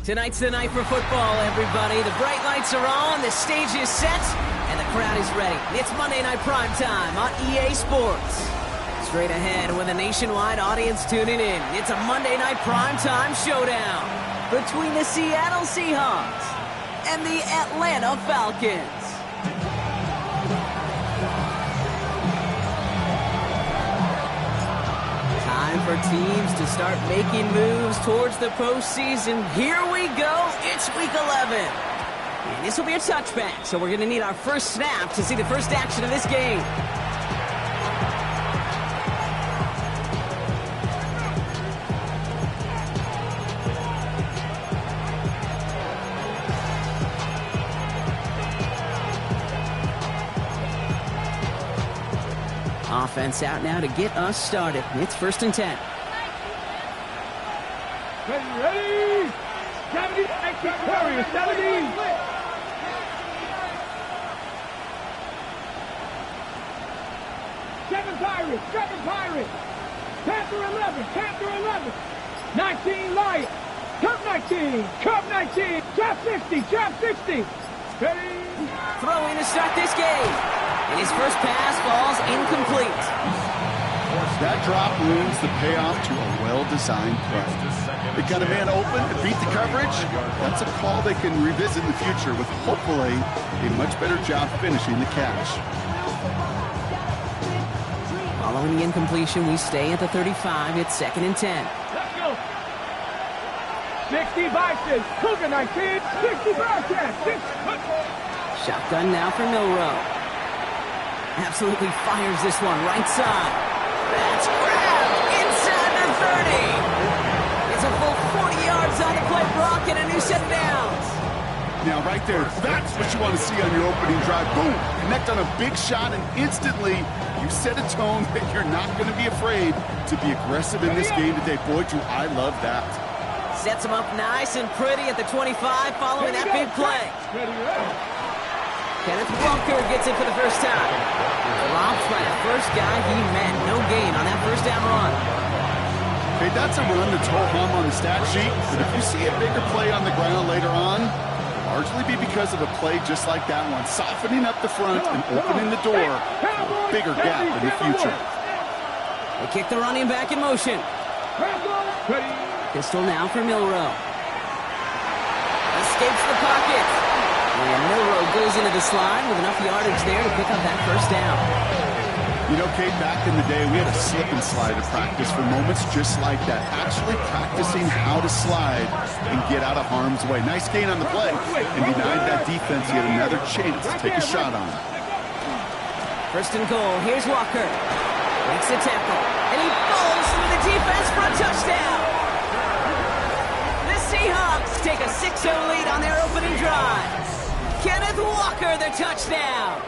Tonight's the night for football, everybody. The bright lights are on, the stage is set, and the crowd is ready. It's Monday Night Primetime on EA Sports. Straight ahead with a nationwide audience tuning in, it's a Monday Night Primetime showdown between the Seattle Seahawks and the Atlanta Falcons. Time for teams to start making moves towards the postseason. Here we go. It's week 11. And this will be a touchback, so we're going to need our first snap to see the first action of this game. Offense out now to get us started. It's 1st and 10. Ready? 70, 70. Seven Pirates. Panther 11. 19 Lions. Cub 19. Drop 60. Ready? Throwing to start this game. And his first pass falls incomplete. That drop ruins the payoff to a well-designed play. They got a man open to beat the coverage. That's a call they can revisit in the future with hopefully a much better job finishing the catch. Following the incompletion, we stay at the 35. It's 2nd and 10. Let's go. 60 Bison. Cougar 19. 60 Bison. Shotgun now for Milroe. Absolutely fires this one right side. That's grabbed inside the 30. It's a full 40 yards on the play, Brock, and a new set of downs. Now right there, that's what you want to see on your opening drive. Boom! Connect on a big shot, and instantly you set a tone that you're not going to be afraid to be aggressive in this game today. Boy, do I love that. Sets him up nice and pretty at the 25 following that big play. Kenneth Walker gets it for the first time. Drops by the first guy he met. No gain on that first down run. Okay, that's a run that's whole hum on the stat sheet. But if you see a bigger play on the ground later on, it'll largely be because of a play just like that one. Softening up the front and opening the door for a bigger gap in the future. They kick the running back in motion. Pistol now for Milroe. Escapes the pocket. And Milroe goes into the slide with enough yardage there to pick up that first down. You know, Kate, back in the day, we had a slip and slide to practice for moments just like that. Actually practicing how to slide and get out of harm's way. Nice gain on the play, and denied that defense yet another chance to take a shot on. 1st and goal. Here's Walker. Makes the tackle. And he falls through the defense for a touchdown. The Seahawks take a 6-0 lead on their opening drive. Kenneth Walker, the touchdown.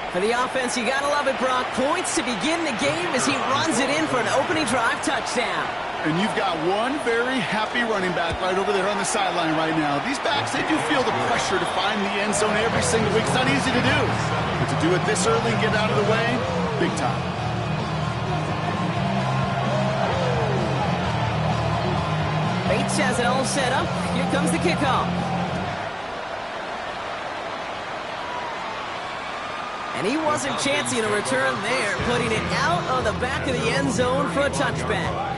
For the offense, you gotta love it, Brock. Points to begin the game as he runs it in for an opening drive touchdown. And you've got one very happy running back right over there on the sideline right now. These backs, they do feel the pressure to find the end zone every single week. It's not easy to do. But to do it this early and get out of the way, big time. Bates has it all set up. Here comes the kickoff. And he wasn't chancing a return there, putting it out of the back of the end zone for a touchback.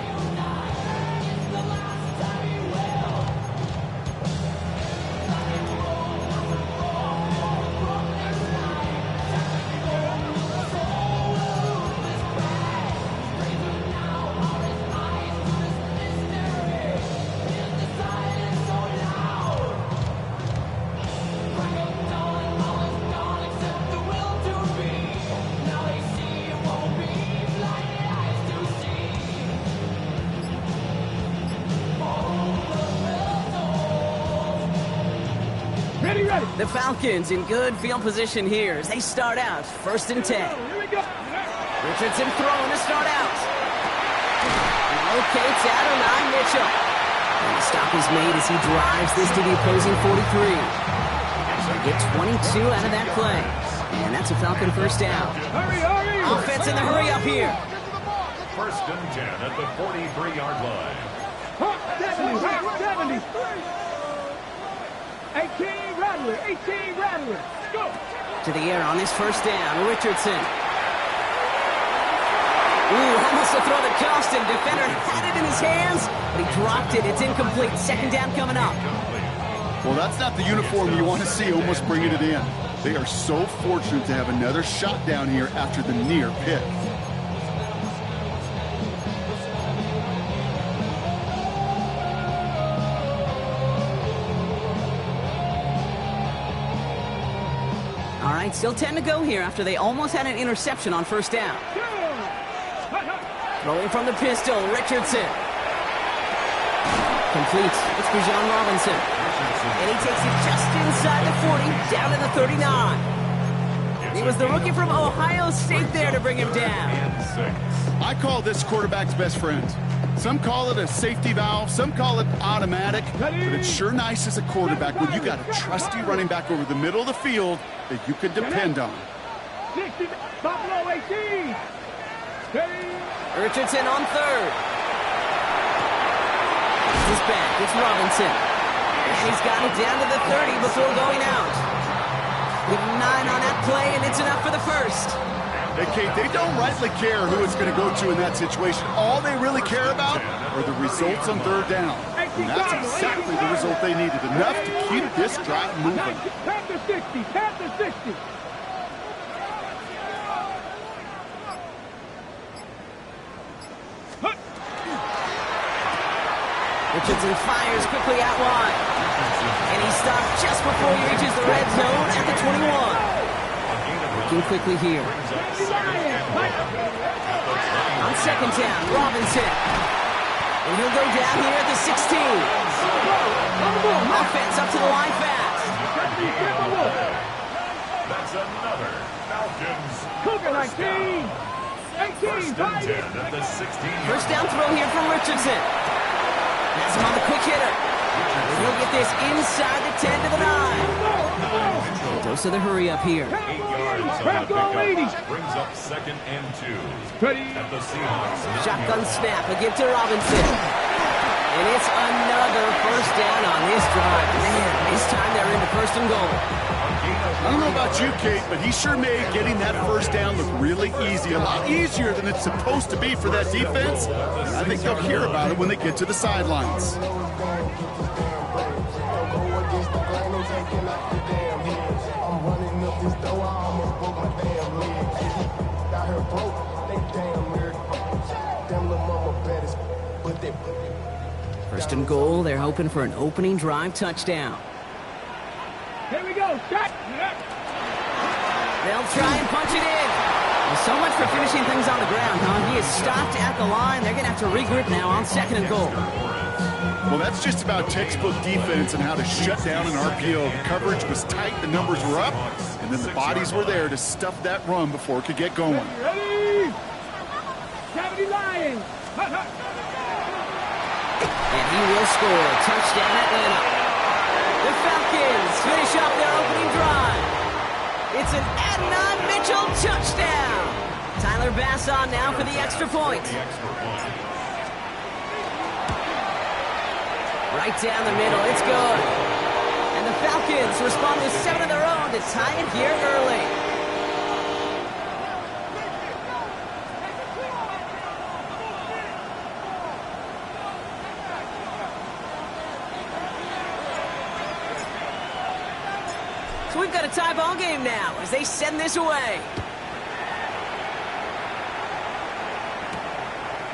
The Falcons in good field position here as they start out 1st and 10. Richardson throwing to start out. Locates Adonai Mitchell. And the stop is made as he drives this to the opposing 43. So get 22 out of that play. And that's a Falcon first down. Offense in the hurry up here. 1st and 10 at the 43-yard line. 70. 18 Rattler. Go. To the air on this first down, Richardson. Ooh, almost a throw that cost him. Defender had it in his hands, but he dropped it. It's incomplete. Second down coming up. Well, that's not the uniform you want to see almost bringing it in. They are so fortunate to have another shot down here after the near pick. All right, still 10 to go here after they almost had an interception on first down. Throwing from the pistol, Richardson. Complete. It's Bijan Robinson. And he takes it just inside the 40, down to the 39. He was the rookie from Ohio State there to bring him down. I call this quarterback's best friend. Some call it a safety valve, some call it automatic, but it's sure nice as a quarterback when you got a trusty running back over the middle of the field that you can depend on. 60, Buffalo 18. Richardson on third. He's back. It's Robinson. And he's got it down to the 30 before going out. With 9 on that play, and it's enough for the first. Hey, Kate, they don't rightly care who it's going to go to in that situation. All they really care about are the results on third down. And that's exactly the result they needed. Enough to keep this drive moving. Panther 60. Richardson fires quickly out wide. And he stopped just before he reaches the red zone at the 21. Working quickly here. On second down, Robinson. And he'll go down here at the 16. Offense up to the line fast. That's another Falcons. Cougar 19. 18. First and 10 at the 16. First down throw here from Richardson. That's him on the quick hitter. And he'll get this inside the 10 to the 9. Dose of the hurry up here. 8 yards on the pickup. Brings up second and 2. At the Seahawks. Shotgun snap. A give to Robinson. And it's another first down on this drive. Man, this time they're into first and goal. I don't know about you, Kate, but he sure made getting that first down look really easy. A lot easier than it's supposed to be for that defense. I think they'll hear about it when they get to the sidelines. First and goal, they're hoping for an opening drive touchdown. Here we go. Shot. They'll try and punch it in. Well, so much for finishing things on the ground, huh? He is stopped at the line. They're going to have to regroup now on second and goal. Well, that's just about textbook defense and how to shut down an RPO. The coverage was tight, the numbers were up, and then the bodies were there to stuff that run before it could get going. Ready? 70 Lions. And he will score. Touchdown Atlanta. The Falcons finish off their opening drive. It's an Adnan Mitchell touchdown. Tyler Bass on now for the extra point. Right down the middle. It's good. And the Falcons respond with 7 of their own to tie it here early. So we've got a tie ball game now as they send this away.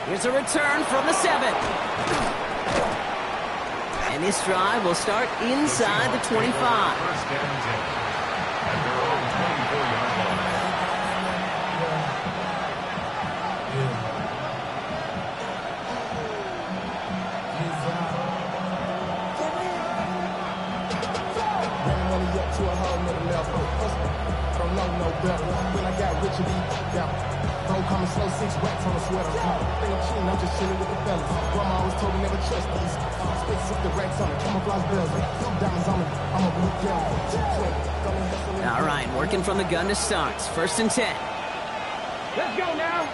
Here's a return from the 7. And this drive will start inside the 25. First and 10. At their own 24-yard line. To a whole nother level. Don't know no better. When I got rich and be down. Don't come and slow 6 racks on a sweater. Think I'm cheating, I'm just chilling with the fellas. Grandma always told me never trust these. Space up the racks on me, camouflage bells. Diamonds on me, I'm a blue devil. All right, working from the gun to start. First and 10. Let's go now.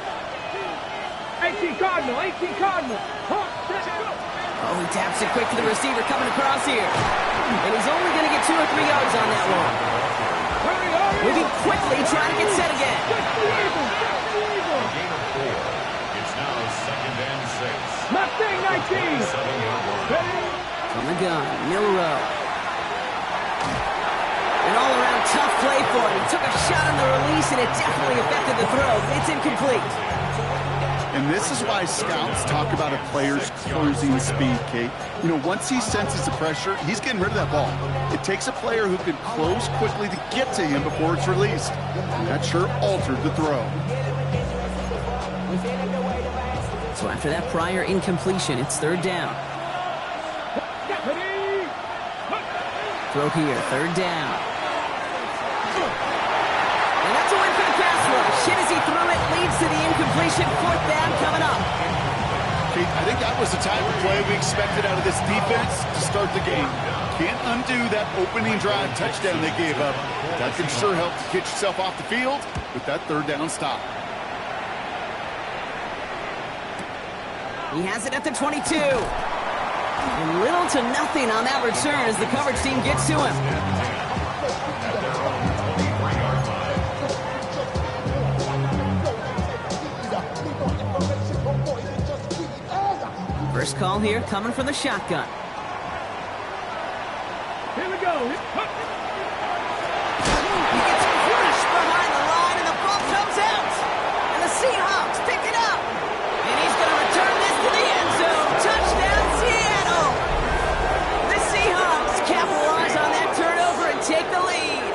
18 Cardinal. Let's go. Oh, he taps it quick to the receiver coming across here. And he's only going to get 2 or 3 yards on that one. Moving quickly, trying to get set again. Gain of 4. It's now 2nd and 6. Mustang 19. 7-yard line. From the gun, Milrow. An all-around tough play for him. He took a shot on the release, and it definitely affected the throw. It's incomplete. And this is why scouts talk about a player's closing speed, Kate. You know, once he senses the pressure, he's getting rid of that ball. It takes a player who can close quickly to get to him before it's released. And that sure altered the throw. So after that prior incompletion, it's 3rd down. Throw here, 3rd down. And that's a win for the pass rush. Hit as he threw it, leads to the incompletion. 4th down coming up. Kate, I think that was the type of play we expected out of this defense to start the game. Can't undo that opening drive touchdown they gave up. That can sure help to get yourself off the field with that 3rd down stop. He has it at the 22. And little to nothing on that return as the coverage team gets to him. First call here coming from the shotgun. Here we go. He gets crushed behind the line and the ball comes out. And the Seahawks pick it up. And he's going to return this to the end zone. Touchdown, Seattle. The Seahawks capitalize on that turnover and take the lead.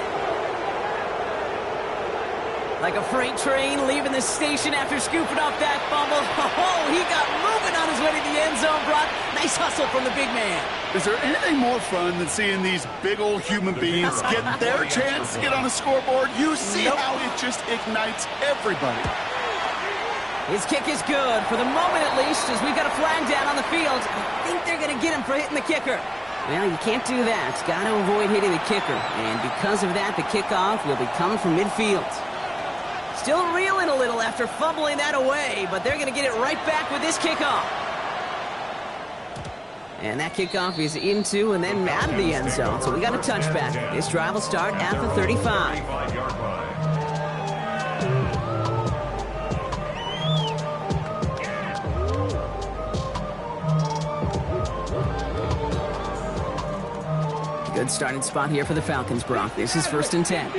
Like a freight train leaving the station after scooping off that fumble. Oh, he got moving on his way to the end zone, Brock. Nice hustle from the big man. Is there anything more fun than seeing these big old human beings get their chance to get on a scoreboard? You see how it just ignites everybody. His kick is good, for the moment at least, as we've got a flag down on the field. I think they're going to get him for hitting the kicker. Well, you can't do that. Got to avoid hitting the kicker. And because of that, the kickoff will be coming from midfield. Still reeling a little after fumbling that away, but they're going to get it right back with this kickoff. And that kickoff is into and then out of the end zone, so we got a touchback. This drive will start at the 35. Good starting spot here for the Falcons, Brock. This is 1st and 10.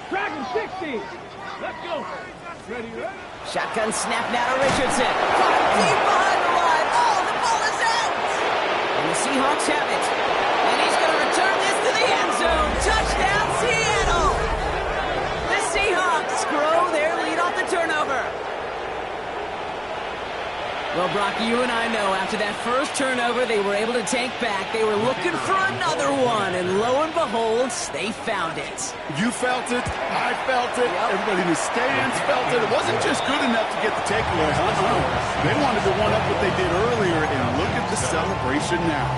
Dragon 60. Let's go. Ready? Shotgun snap now to Richardson. Deep behind the line. Oh, the ball is out. And the Seahawks have it. And he's going to return this to the end zone. Touchdown, Seattle. The Seahawks grow their lead off the turnover. Well, Brock, you and I know after that first turnover, they were able to take back. They were looking for another one, and lo and behold, they found it. You felt it. I felt it. Everybody in the stands felt it. It wasn't just good enough to get the takeaway. They wanted to one-up what they did earlier, and look at the celebration now.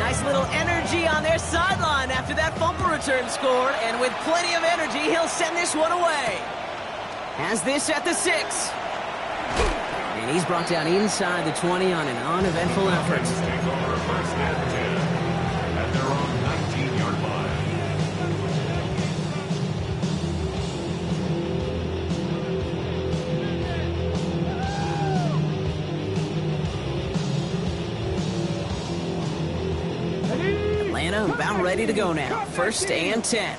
Nice little energy on their sideline after that fumble return score, and with plenty of energy, he'll send this one away. Has this at the 6. And he's brought down inside the 20 on an uneventful effort. Take over 1st and 10 at their own 19-yard line. Atlanta about ready to go now. 1st and 10.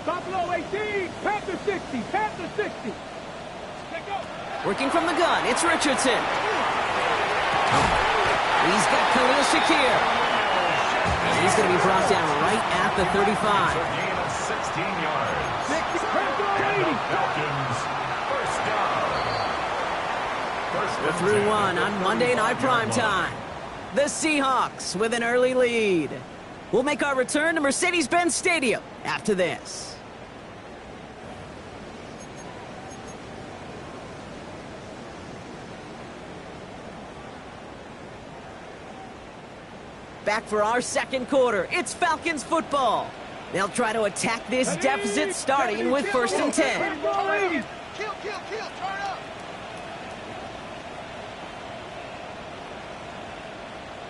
Buffalo 18, Panther 60, Panther 60. Working from the gun, it's Richardson. He's got Khalil Shakir. And he's going to be brought down right at the 35. A gain of 16 yards. And the Falcons, 1st down. We're through one on Monday Night Primetime. The Seahawks with an early lead. We'll make our return to Mercedes-Benz Stadium after this. Back for our second quarter. It's Falcons football. They'll try to attack this deficit starting with 1st and 10. Kill, turn up.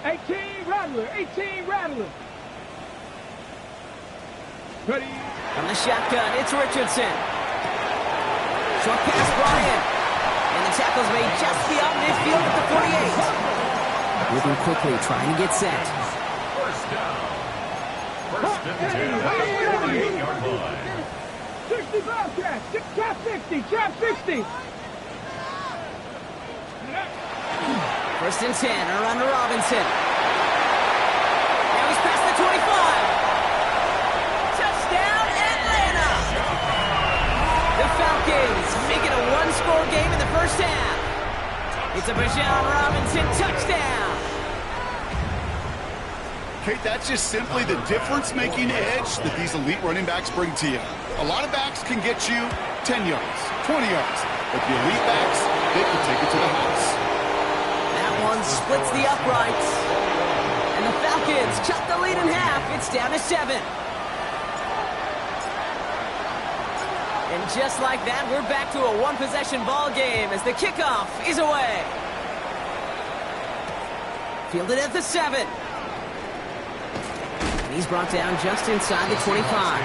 18 Rattler. Ready. From the shotgun, it's Richardson. Short pass brought in. And the tackle's made just beyond midfield at the 48. Moving quickly, trying to get set. First down. First and 10 at the 48-yard line. 60 Bobcat. Trap 60. 1st and 10, around to Robinson. Now he's past the 25. Touchdown, Atlanta! The Falcons make it a one-score game in the first half. It's a Bijan Robinson touchdown. Kate, that's just simply the difference-making edge that these elite running backs bring to you. A lot of backs can get you 10 yards, 20 yards, but the elite backs, they can take it to the house. That one splits the uprights. And the Falcons cut the lead in half. It's down to 7. And just like that, we're back to a one-possession ball game as the kickoff is away. Fielded at the 7. And he's brought down just inside the 25.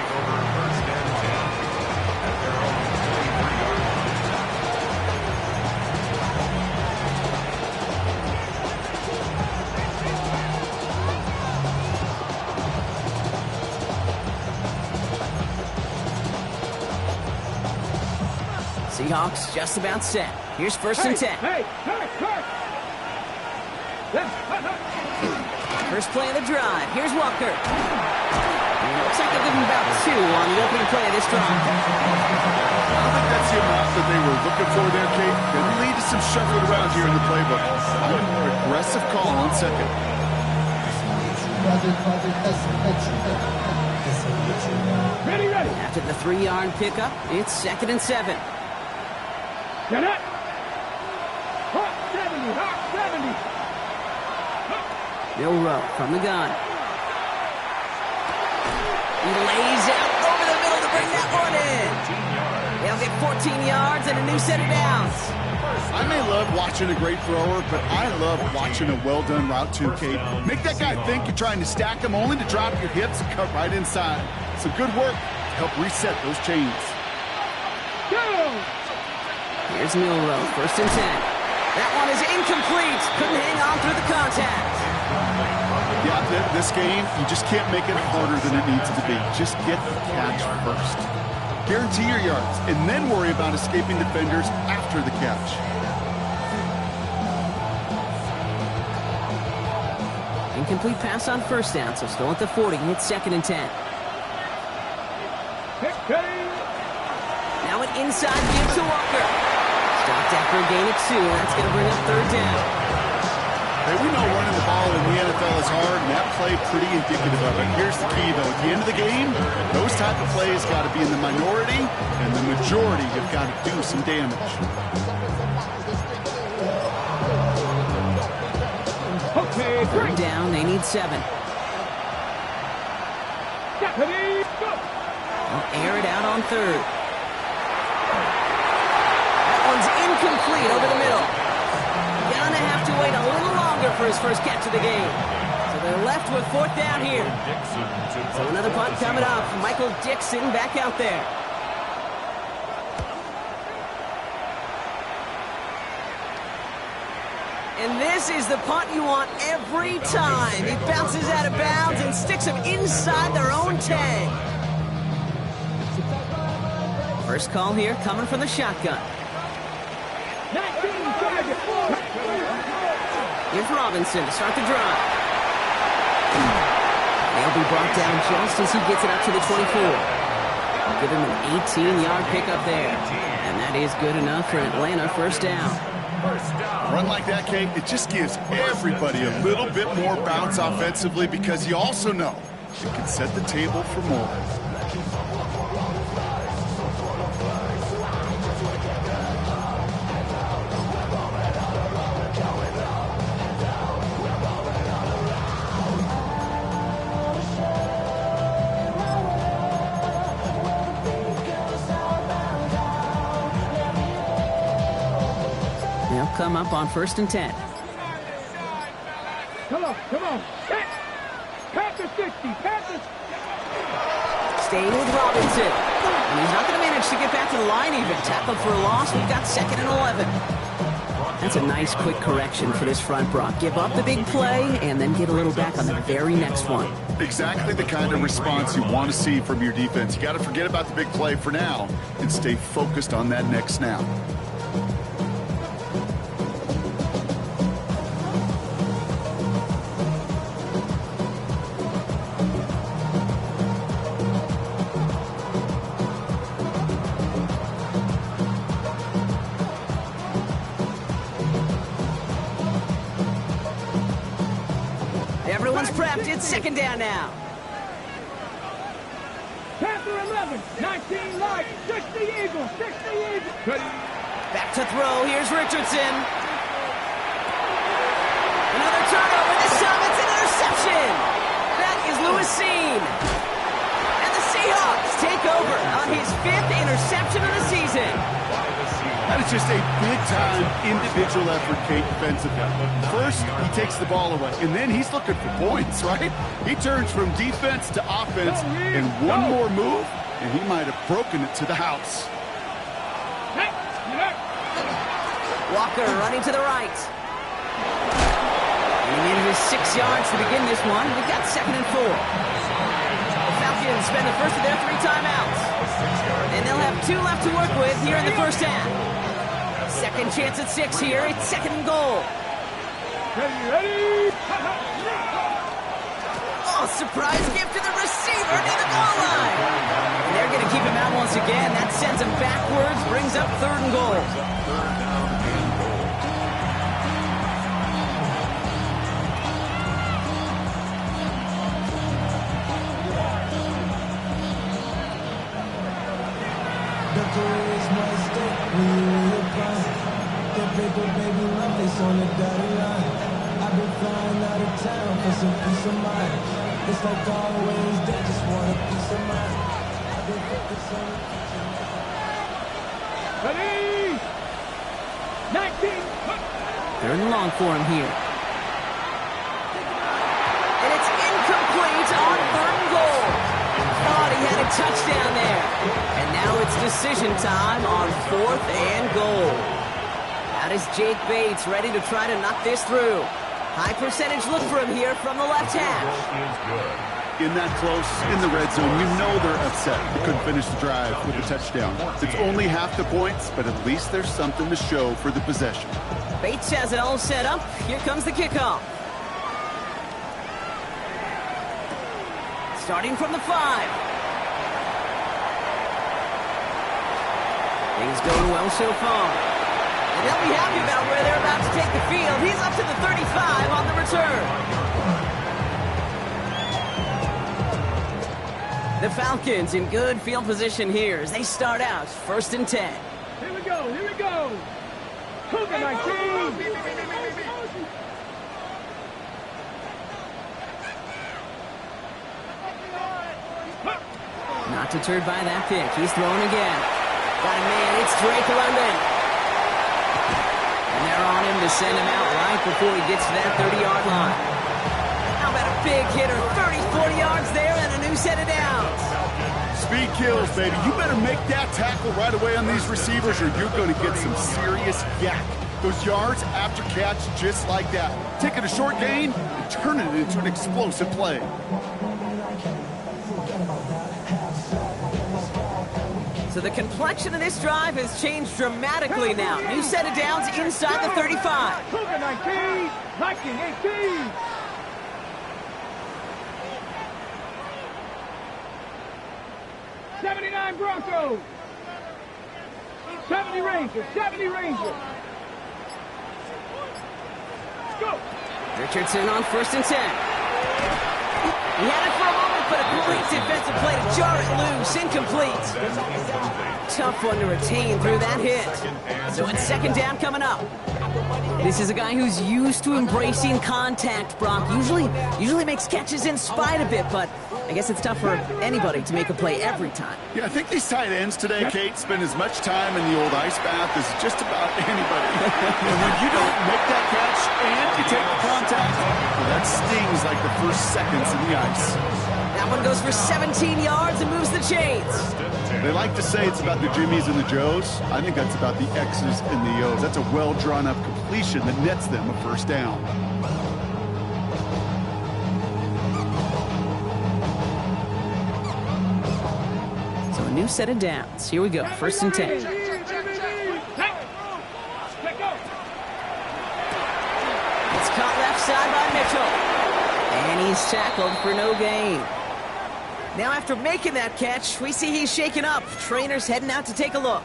Seahawks just about set. Here's 1st and 10. First play of the drive. Here's Walker. And it looks like they'll give him about 2 on the opening play of this drive. I don't think that's the amount that they were looking for there, Kate. Could lead to some shuffling around here in the playbook. A more aggressive call on 2nd. Ready. After the 3-yard pickup, it's 2nd and 7. Get it. Hot 70. Milrow from the gun. He lays out over the middle to bring that one in. They'll get 14 yards and a new set of downs. I may love watching a great thrower, but I love watching a well-done route too, Kate. Make that guy think you're trying to stack him only to drop your hips and cut right inside. Some good work to help reset those chains. Go! Here's Milrow, 1st and 10. That one is incomplete. Couldn't hang on through the contact. Yeah, this game, you just can't make it harder than it needs to be. Just get the catch first. Guarantee your yards, and then worry about escaping defenders after the catch. Incomplete pass on 1st down, so still at the 40. It's 2nd and 10. Now an inside give to Walker. Stopped after a gain of 2. That's going to bring up 3rd down. Hey, we know running the ball in the NFL is hard, and that play pretty indicative of it. Here's the key, though. At the end of the game, those type of plays got to be in the minority, and the majority have got to do some damage. Okay, 3rd down, they need 7. Deputy, go! They'll air it out on 3rd. That one's incomplete over the middle. Gonna have to wait a little longer for his first catch of the game. So they're left with 4th down here. So another punt coming up. Michael Dixon back out there. And this is the punt you want every time. He bounces out of bounds and sticks him inside their own 10. First call here coming from the shotgun. Here's Robinson to start the drive. They'll be brought down just as he gets it up to the 24. Give him an 18-yard pickup there. And that is good enough for Atlanta 1st down. A run like that, Kate, it just gives everybody a little bit more bounce offensively because you also know it can set the table for more. come up on 1st and 10. Come on. Panthers 60. Panthers. Staying with Robinson. And he's not going to manage to get back to the line even. Tackled for a loss. We've got 2nd and 11. That's a nice quick correction for this front, Brock. Give up the big play and then get a little back on the very next one. Exactly the kind of response you want to see from your defense. You got to forget about the big play for now and stay focused on that next snap. Everyone's prepped. It's 2nd down now. Panther 11. 19 light. 60 Eagles. 60 Eagles. Back to throw. Here's Richardson. Another turnover. This time it's an interception. That is Lewis Seen. And the Seahawks take over on his 5th interception of the season. That is just a big-time individual effort, Kate, defensively. First, he takes the ball away, and then he's looking for points, right? He turns from defense to offense, and one more move, and he might have broken it to the house. Walker running to the right. And he needed his 6 yards to begin this one. We've got 2nd and 4. The Falcons spend the first of their 3 timeouts. And they'll have 2 left to work with here in the first half. Second chance at 6 here. It's 2nd and goal. Ready? Oh, surprise gift to the receiver near the goal line. And they're going to keep him out once again. That sends him backwards, brings up 3rd and goal. On the dotted line, I've been flying out of town for some peace of mind. It's like always, they just want a piece of mind. I've been focused on the future. Ready? 19. 3rd and long for him here. And it's incomplete on 3rd and goal. Thought he had a touchdown there. And now it's decision time on 4th and goal. That is Jake Bates ready to try to knock this through. High percentage look for him here from the left hash. In that close, in the red zone, you know they're upset. They couldn't finish the drive with a touchdown. It's only half the points, but at least there's something to show for the possession. Bates has it all set up. Here comes the kickoff. Starting from the 5. Things going well so far. And they'll be happy about where they're about to take the field. He's up to the 35 on the return. The Falcons in good field position here as they start out 1st and 10. Here we go. Cougar 19. Not deterred by that pick. He's throwing again. Got a man. It's Drake London. And they're on him to send him out right before he gets to that 30-yard line. How about a big hitter? 30, 40 yards there and a new set of downs. Speed kills, baby. You better make that tackle right away on these receivers or you're going to get some serious yak. Those yards after catch just like that. Taking a short gain and turning it into an explosive play. So the complexion of this drive has changed dramatically now. New set of downs inside the 35. Cougar 19, 18. 79 Broncos. 70 Rangers. Let's go. Richardson on 1st and 10. He had it for a moment but a great defensive play to jar it loose. Incomplete. Tough one to retain through that hit. So it's second down coming up. This is a guy who's used to embracing contact, Brock. Usually makes catches in spite of it, but I guess it's tough for anybody to make a play every time. Yeah, I think these tight ends today, Kate, spend as much time in the old ice bath as just about anybody. When you don't make that catch and you take the contact, well, that stings like the first seconds in the ice. That one goes for 17 yards and moves the chains. They like to say it's about the Jimmies and the Joes. I think that's about the X's and the O's. That's a well-drawn-up completion that nets them a first down. So a new set of downs. Here we go. First and 10. It's caught left side by Mitchell. And he's tackled for no gain. Now after making that catch, we see he's shaken up. Trainer's heading out to take a look.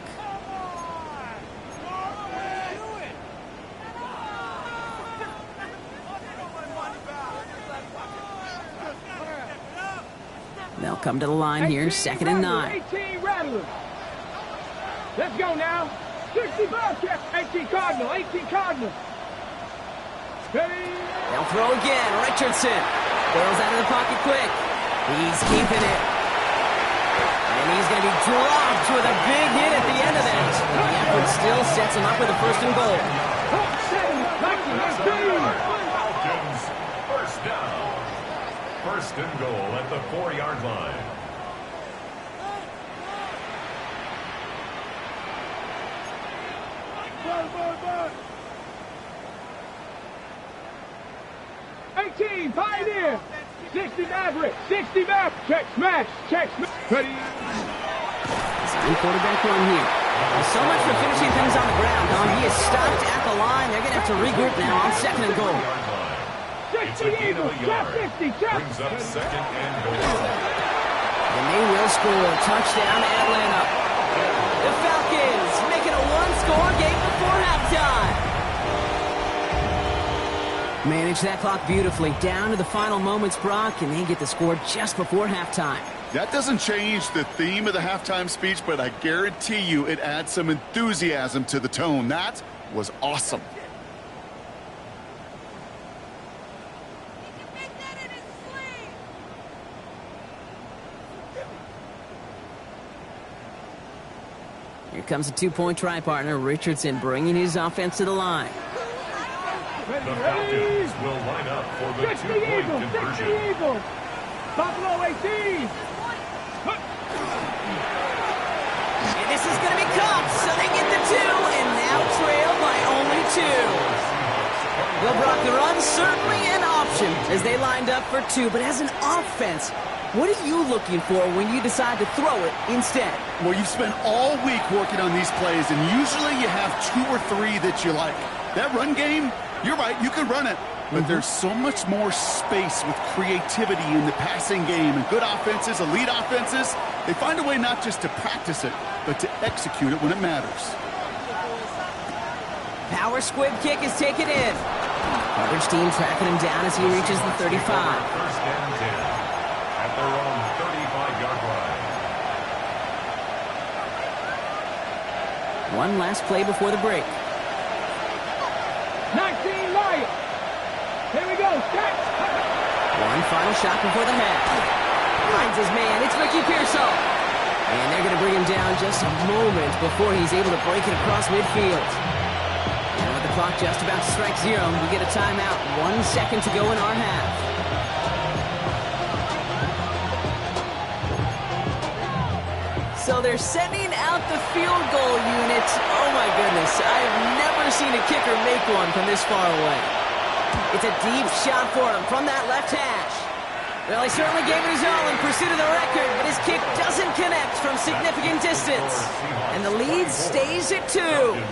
They'll come to the line here, second and 9. 18 Rattlers. Let's go now. 65 check. 18 Cardinal. 18 Cardinal. They'll throw again. Richardson throws out of the pocket quick. He's keeping it. And he's going to be dropped with a big hit at the end of that. The effort still sets him up with a first and goal. Falcons, first down. First and goal at the 4-yard line. Pioneer. 60 Maverick. 60 Maverick. Check smash. Check smash. Ready. Sign quarterback run here. So much for finishing things on the ground, huh? He is stopped at the line. They're going to have to regroup now on second and goal. 60 Eagles. Check 60. Check. Brings up second and goal. And they will score. Touchdown, Atlanta. The Falcons making a one-score game before halftime. Manage that clock beautifully. Down to the final moments, Brock, and they get the score just before halftime. That doesn't change the theme of the halftime speech, but I guarantee you it adds some enthusiasm to the tone. That was awesome. Here comes a two-point try partner, Richardson, bringing his offense to the line. The Falcons will line up for the 2-point conversion. 60 Eagles. Buffalo 18. And this is going to be caught, so they get the 2, and now trail by only 2. Well, Brock, the run's certainly an option as they lined up for 2, but as an offense, what are you looking for when you decide to throw it instead? Well, you've spent all week working on these plays, and usually you have 2 or 3 that you like. That run game, you're right, you can run it. But there's so much more space with creativity in the passing game. And good offenses, elite offenses, they find a way not just to practice it, but to execute it when it matters. Power squib kick is taken in. Coverage team tracking him down as he reaches the 35. First and 10 at their own 35-yard line. One last play before the break. 19 Lions. Here we go. Check. One final shot before the half. Finds his man. It's Ricky Pearsall. And they're going to bring him down just a moment before he's able to break it across midfield. And with the clock just about to strike 0, we get a timeout. 1 second to go in our half. So they're sending out the field goal unit. Oh my goodness, I've never seen a kicker make one from this far away. It's a deep shot for him from that left hash. Well, he certainly gave it his all in pursuit of the record, but his kick doesn't connect from significant distance. And the lead stays at 2. 22.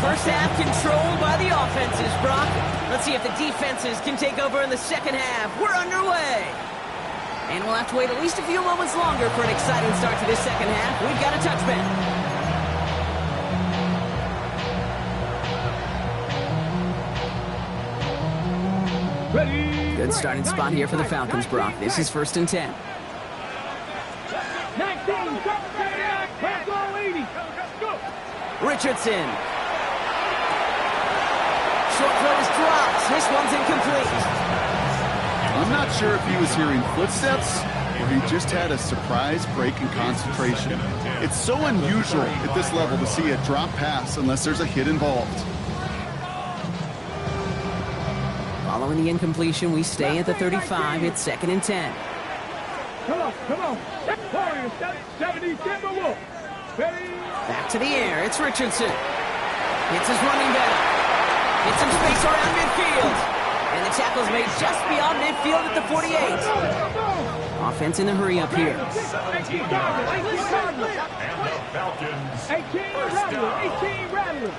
First half controlled by the offenses, Brock. Let's see if the defenses can take over in the second half. We're underway. And we'll have to wait at least a few moments longer for an exciting start to this second half. We've got a touchback. Ready. Good starting spot here for the Falcons, Brock. This is 1st and 10. 19, let's go 80. Richardson. Short throw is dropped. This one's incomplete. I'm not sure if he was hearing footsteps or he just had a surprise break in concentration. It's so unusual at this level to see a drop pass unless there's a hit involved. Following the incompletion, we stay at the 35. It's 2nd and 10. Come on. Warriors, 70, Timberwolves. Ready. Back to the air. It's Richardson. Hits his running back. Gets some space around midfield. And the tackle's made just beyond midfield at the 48. Offense in a hurry up here. 18 Cardinals. And the Falcons. 18 First down. Rattlers.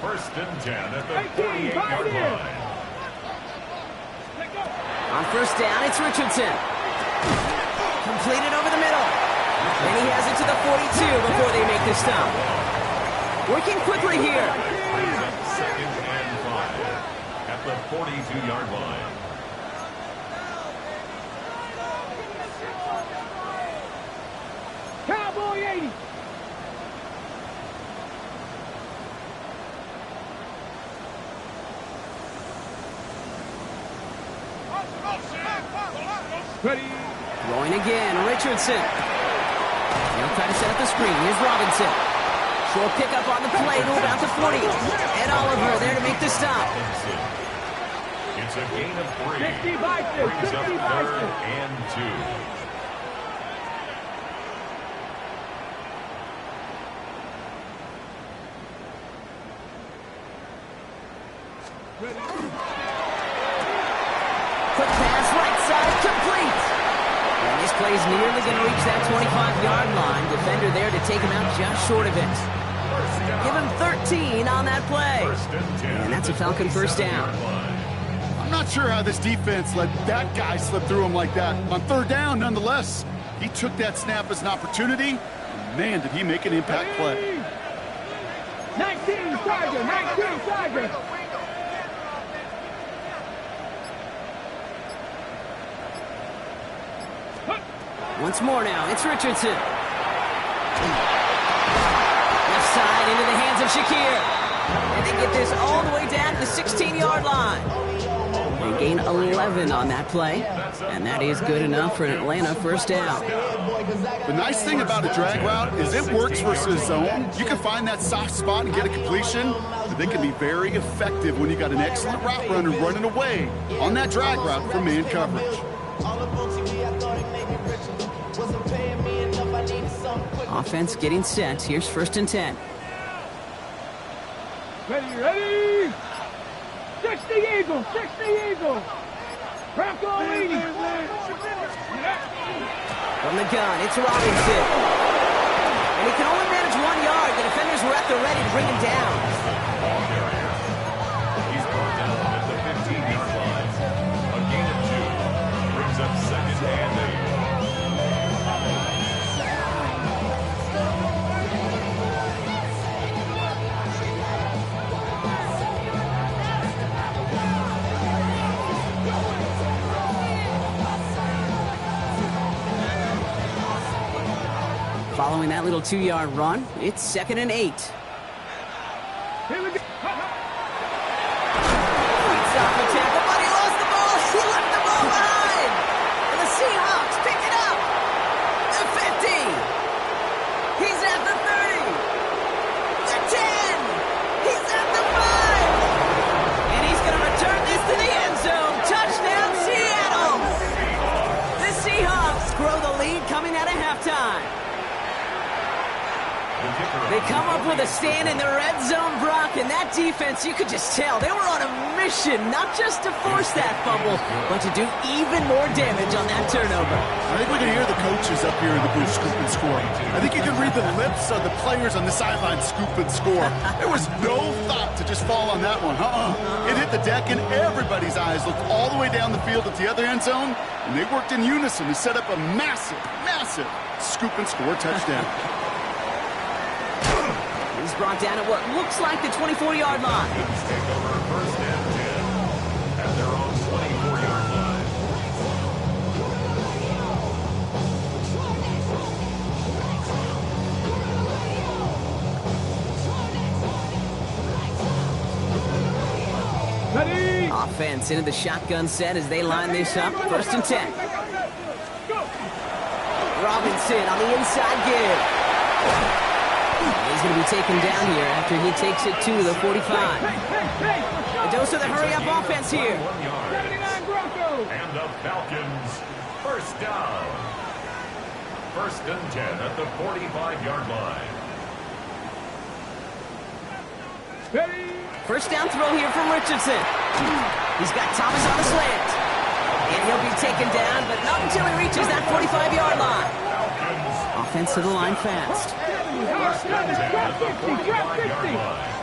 1st and 10 at the 18, 48-yard line. On 1st down, it's Richardson. Completed over the middle. And he has it to the 42 before they make the stop. Working quickly here. 2nd and 5 at the 42-yard line. Cowboy 80. Ready. Throwing again, Richardson. He'll try to set up the screen. Here's Robinson. Short pickup on the play to about the 40. And Oliver there to make the stop. It's a gain of 3. 60 Vikings. Brings up 60 3rd Vikings. and 2. Quick pass, right side, complete. And this play's nearly going to reach that 25-yard line. Defender there to take him out just short of it. Give him 13 on that play. And that's a Falcon 1st down. I'm not sure how this defense let that guy slip through him like that. On 3rd down, nonetheless, he took that snap as an opportunity. Man, did he make an impact play. 19 Tiger. Once more now, it's Richardson. Left side into the hands of Shakir. And they get this all the way down to the 16-yard line. They gain 11 on that play. And that is good enough for an Atlanta 1st down. The nice thing about a drag route is it works versus zone. You can find that soft spot and get a completion, but they can be very effective when you got an excellent route runner running away on that drag route from man coverage. Offense getting set. Here's 1st and 10. Ready. 60 Eagles. Bronco 80. From the gun, it's Robinson. And he can only manage 1 yard. The defenders were at the ready to bring him down. Ball carrier. He's brought down at the 15-yard line. A gain of 2. Brings up 2nd and 8. Following that little 2-yard run, it's 2nd and 8. Here we go. Great stop for Tampa, but he lost the ball. He left the ball behind. And the Seahawks pick it up. The 50. He's at the 30. The 10. He's at the 5. And he's going to return this to the end zone. Touchdown, Seattle. The Seahawks grow the lead coming out of halftime. They come up with a stand in the red zone, Brock, and that defense, you could just tell, they were on a mission, not just to force that fumble, but to do even more damage on that turnover. I think we can hear the coaches up here in the booth scoop and score. I think you can read the lips of the players on the sideline scoop and score. There was no thought to just fall on that one. It hit the deck, and everybody's eyes looked all the way down the field at the other end zone, and they worked in unison to set up a massive, massive scoop and score touchdown. He's brought down at what looks like the 24-yard line. Take over 1st and 10 at their own 24. defense into the shotgun set as they line this up. 1st and 10. Robinson on the inside give. He's going to be taken down here after he takes it to the 45. A dose of the hurry-up offense here. 79 Broncos. And the Falcons, 1st down. 1st and 10 at the 45-yard line. Ready? 1st down throw here from Richardson. He's got Thomas on the slant. And he'll be taken down, but not until he reaches that 45-yard line. Offense to the line fast. 1st and 10 at the 45-yard line.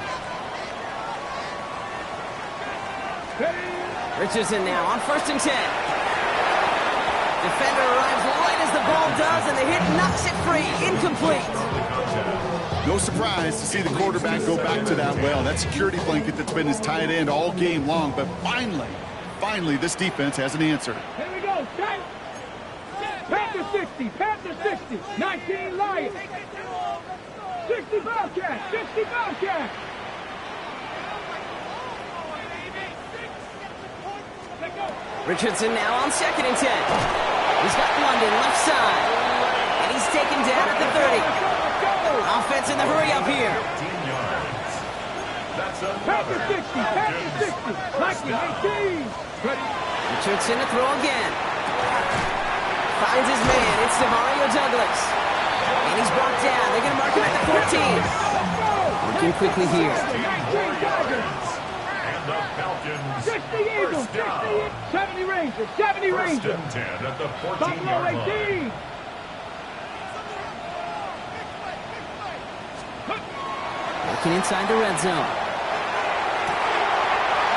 Richardson now on 1st and 10. Defender arrives right as the ball does, and the hit knocks it free. Incomplete. No surprise to see the quarterback go back to that well. That security blanket that's been his tight end all game long. But finally, this defense has an answer. Here we go. Time. Panther 60. Panther 60. 19 Lions. 60 Bobcats. 60 Bobcats. Richardson now on 2nd and 10. He's got London left side. And he's taken down at the 30. Offense in the hurry up here. 15 yards. That's Panther another 60. Panther 60. Likely 18. Ready? Richardson to throw again. Finds his man. It's Mario Douglas. And he's brought down. They're going to mark him at the 14. Working quickly here. 19 Tigers. And the Falcons, 60 Eagles. 1st down. 70 Rangers. 70 1st Rangers. and 10 at the Buffalo 14-yard line. 18. Working inside the red zone.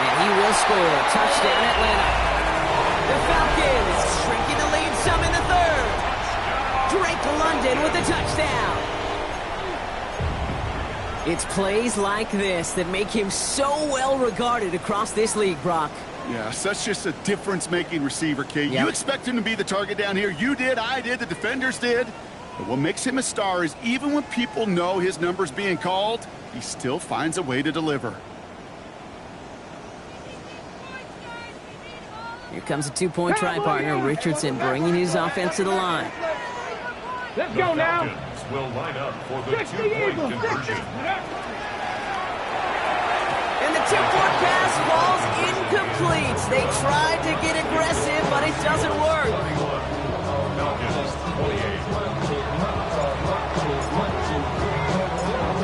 And he will score. Touchdown, Atlanta. The Falcons shrinking the lead some in the 3rd. Drake London with the touchdown. It's plays like this that make him so well regarded across this league, Brock. Yeah, such just a difference-making receiver, Kate. Yep. You expect him to be the target down here. You did, I did, the defenders did. But what makes him a star is even when people know his number's being called, he still finds a way to deliver. Here comes a two-point try partner. Richardson bringing his offense to the line. Let's The go now. Falcons will line up for the 60 two-point Eagles. 60. conversion. And the two-point pass falls incomplete. They tried to get aggressive, but it doesn't work. Falcons, 28.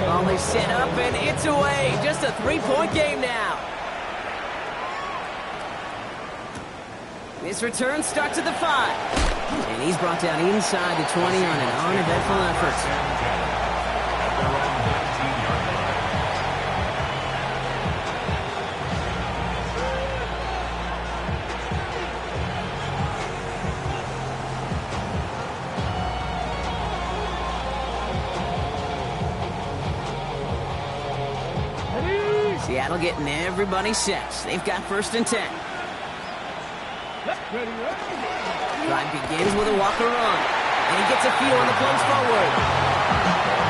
Only set up, and it's away. Just a three-point game now. This return starts at the 5. And he's brought down inside the 20 on an uneventful effort. At their own 19-yard line. Seattle getting everybody set. They've got 1st and 10. Ready, ready. Drive begins with a walker run. And he gets a feel on the plunge forward.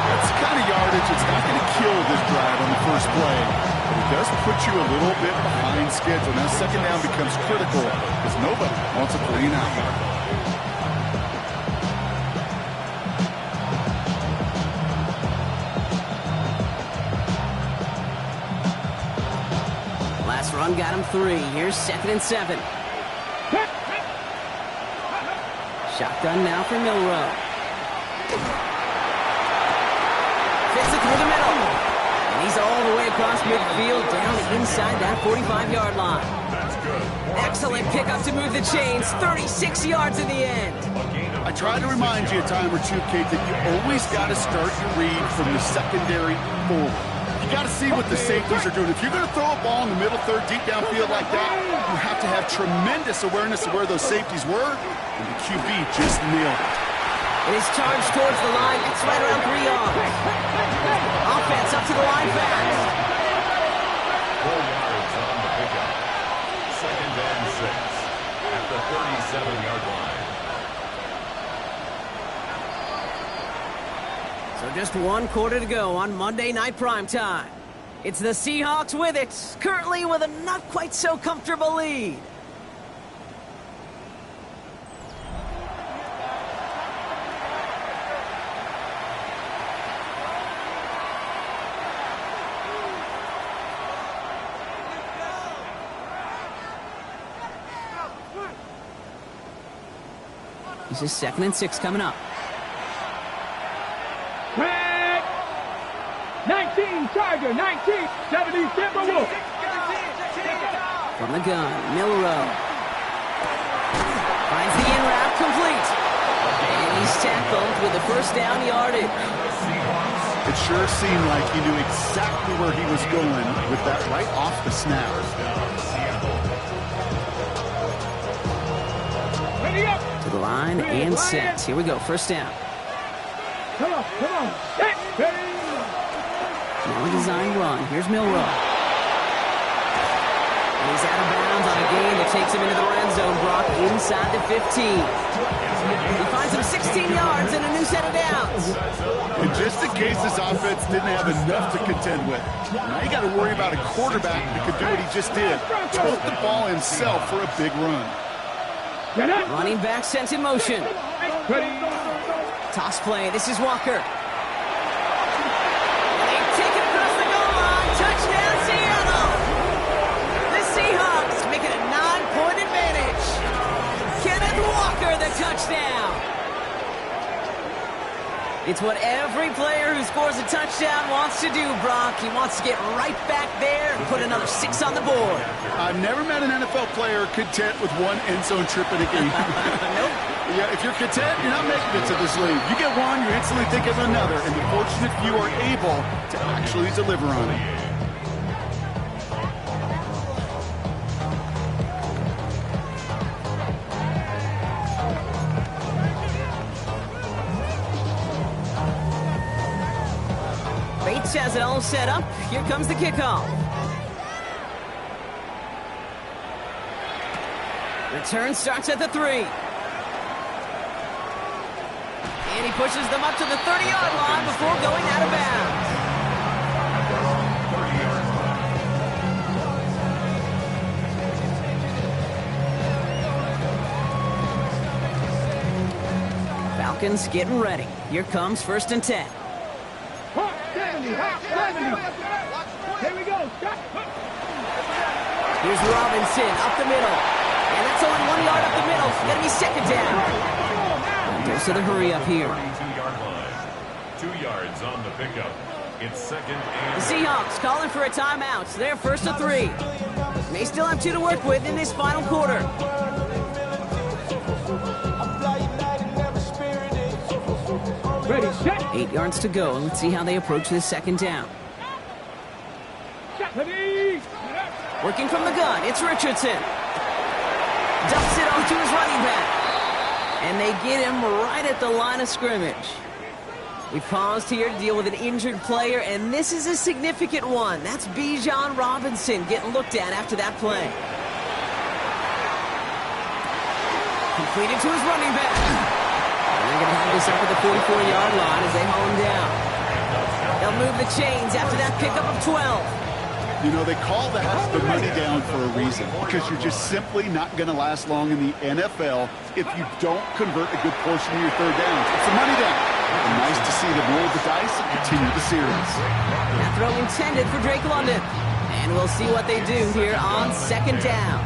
That's the kind of yardage that's not going to kill this drive on the first play. But it does put you a little bit behind schedule. Now 2nd down becomes critical because nobody wants a 3 and out. Last run got him 3. Here's 2nd and 7. Shotgun now for Milrow. Fits it through the middle. And he's all the way across midfield down inside that 45-yard line. That's good. Excellent pickup to move the chains. 36 yards in the end. I try to remind you a time or two, Kate, that you always got to start your read from the secondary forward. You got to see what the safeties are doing. If you're going to throw a ball in the middle third, deep downfield like that, you have to have tremendous awareness of where those safeties were, and the QB just nailed it. And his charge towards the line. It's right around 3 yards. Offense up to the line fast. 4 yards on the pickup. 2nd and 6 at the 37-yard line. So just 1 quarter to go on Monday Night Primetime. It's the Seahawks with it, currently with a not quite so comfortable lead. This is 2nd and 6 coming up. 19, Tiger, 19, 70, Timberwolf. From the gun, Milrow. Finds the in-route complete. And he's tackled with the first down yardage. It sure seemed like he knew exactly where he was going with that right off the snap. Ready up. To the line and set. Here we go, first down. Come on, set, ready. Now a design run. Here's Milrow. He's out of bounds on a gain that takes him into the red zone, Brock, inside the 15. He finds him 16 yards and a new set of downs. And just in case his offense didn't have enough to contend with, now you got to worry about a quarterback that could do what he just did. Tote the ball himself for a big run. Running back sent in motion. Toss play. This is Walker. And they take it across the goal line. Touchdown, Seattle. The Seahawks make it a 9-point advantage. Kenneth Walker, the touchdown. It's what every player who scores a touchdown wants to do, Brock. He wants to get right back there and put another 6 on the board. I've never met an NFL player content with one end zone trip in a game. Nope. Yeah, if you're content, you're not making it to this league. You get one, you instantly think of another, and the fortunate few are able to actually deliver on it. Bates has it all set up. Here comes the kickoff. Return starts at the 3. And he pushes them up to the 30-yard line before going out of bounds. Falcons getting ready. Here comes 1st and 10. Hot 70, hot 70. Here we go. Here's Robinson up the middle. And that's only 1 yard up the middle. It's going to be 2nd down. Goes to the hurry up here. 42-yard line. 2 yards on the pickup. It's 2nd and The Seahawks calling for a timeout. They're 1st and 3. They still have 2 to work with in this final quarter. Ready, set. 8 yards to go. Let's see how they approach this 2nd down. Ready. Working from the gun, it's Richardson. Dumps it off to his running back. And they get him right at the line of scrimmage. We paused here to deal with an injured player, and this is a significant one. That's Bijan Robinson getting looked at after that play. Completed to his running back. And they're going to have this up at the 44-yard line as they haul him down. They'll move the chains after that pickup of 12. You know, they call that the money down for a reason, because you're just simply not going to last long in the NFL if you don't convert a good portion of your 3rd downs. It's the money down. And nice to see them roll the dice and continue the series. That throw intended for Drake London. And we'll see what they do here on 2nd down.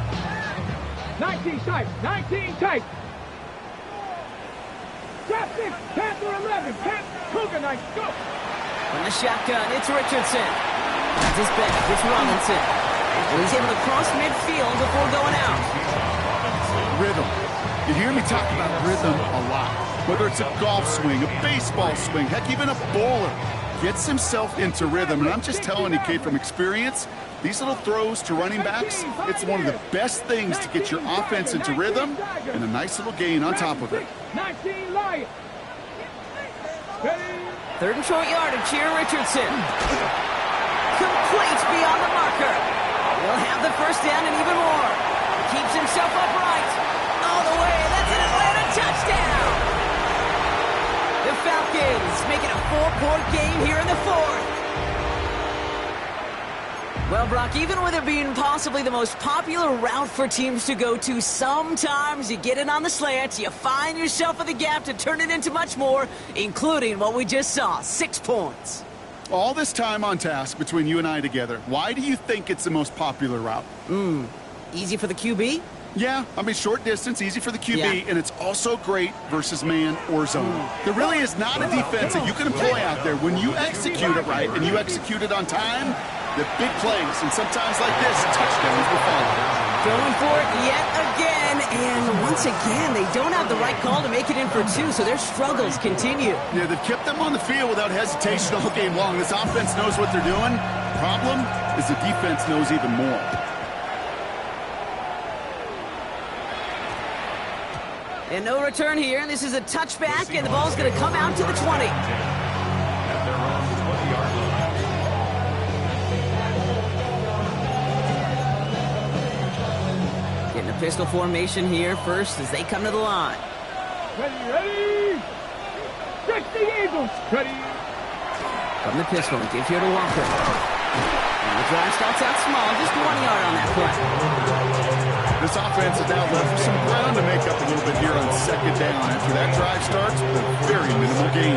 19 tight, 19 tight. Drop 6, Panther 11, Cougar 9, go. From the shotgun, it's Richardson. That's his back, it's Robinson. And he's able to cross midfield before going out. Rhythm. You hear me talk about rhythm a lot. Whether it's a golf swing, a baseball swing, heck, even a bowler gets himself into rhythm. And I'm just telling you, Kate, from experience, these little throws to running backs, it's one of the best things to get your offense into rhythm and a nice little gain on top of it. 19 Lions. 3rd and short yardage here, Richardson. Complete beyond the marker. He'll have the 1st down and even more. Keeps himself upright. All the way. That's an Atlanta touchdown. The Falcons make it a 4-point game here in the 4th. Well, Brock, even with it being possibly the most popular route for teams to go to, sometimes you get it on the slants, you find yourself in the gap to turn it into much more, including what we just saw, 6 points. All this time on task between you and I together, why do you think it's the most popular route? Easy for the QB? Yeah, I mean, short distance, easy for the QB, Yeah. and it's also great versus man or zone. There really is not a defense that you can employ out there. When you execute it right and you execute it on time, the big plays, and sometimes like this, touchdowns will follow. Going for it yet again, and once again, they don't have the right call to make it in for 2, so their struggles continue. Yeah, they've kept them on the field without hesitation all game long. This offense knows what they're doing. Problem is the defense knows even more. And no return here. This is a touchback, and the ball's going to come out to the 20. At their own 20-yard line. Getting a pistol formation here first as they come to the line. Ready? 60 Eagles. Ready? From the pistol, give here to Walker. And the drive starts out small, just 1 yard on that play. This offense is now left some ground to make up a little bit here on second down. After that drive starts with a very minimal gain.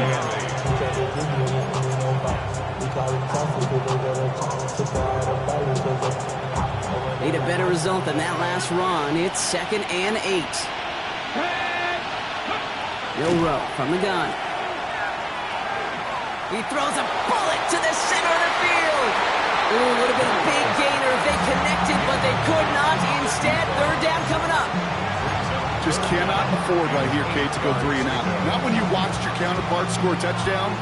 Need a better result than that last run. It's 2nd and 8. Rowe from the gun. He throws a bullet to the center of the field. Ooh, would have been a big gainer if they connected, but they could not. Instead, 3rd down coming up. Just cannot afford right here, Kate, to go 3 and out. Not when you watched your counterpart score a touchdown.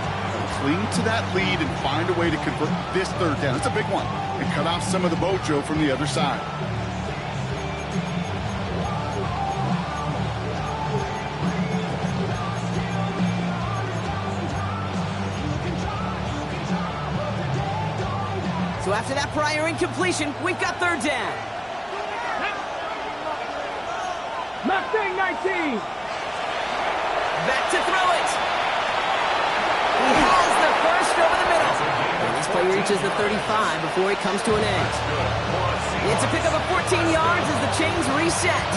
Cling to that lead and find a way to convert this 3rd down. It's a big one. And cut off some of the mojo from the other side. So after that prior incompletion, we've got 3rd down. Mustang 19. Back to throw it. He has the first over the middle. And this play reaches the 35 before it comes to an end. It's a pickup of 14 yards as the chains reset.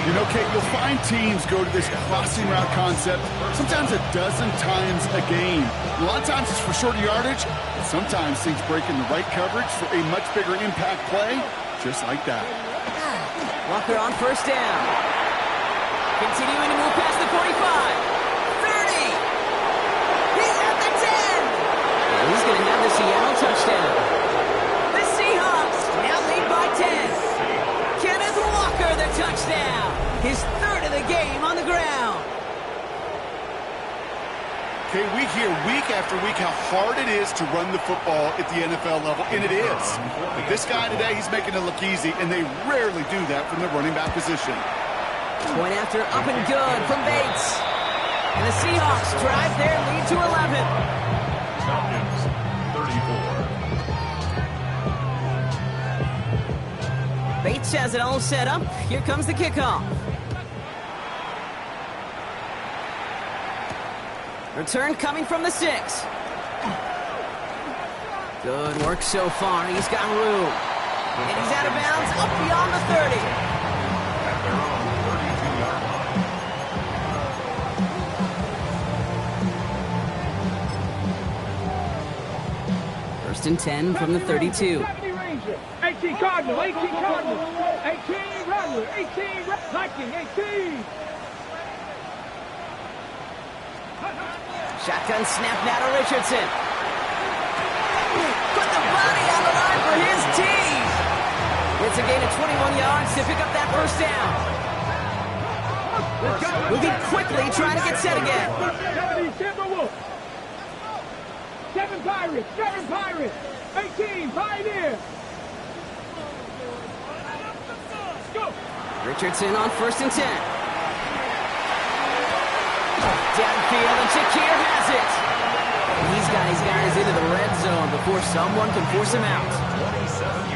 You know, Kate, you'll find teams go to this crossing route concept sometimes a dozen times a game. A lot of times it's for shorter yardage, but sometimes things break in the right coverage for a much bigger impact play, just like that. Walker on 1st down. Continuing to move past the 45. 30. He's at the 10. And he's going to have the Seattle touchdown. The Seahawks now lead by 10. Kenneth Walker, the touchdown. His 3rd of the game on the ground. Okay, we hear week after week how hard it is to run the football at the NFL level, and it is. But this guy today, he's making it look easy, and they rarely do that from the running back position. Point after up and good from Bates. And the Seahawks drive their lead to 11. Falcons, 34. Bates has it all set up. Here comes the kickoff. Return coming from the 6. Good work so far. He's got room. And he's out of bounds up beyond the 30. At their own 32-yard line. 1st and 10 from the 32. 70 Ranger. 18 Cardinal. 18 Cardinal. 18 Rattler. 18 Viking. 18. Shotgun snap now to Richardson. Put the body on the line for his team. It's a gain of 21 yards to pick up that 1st down. Moving quickly, trying to get set again. 70 Timberwolves. 7 Pirates. 7 Pirates. 18 Pioneer. Go. Richardson on 1st and 10. Downfield, and Shakir has it. He's got his guys into the red zone before someone can force him out.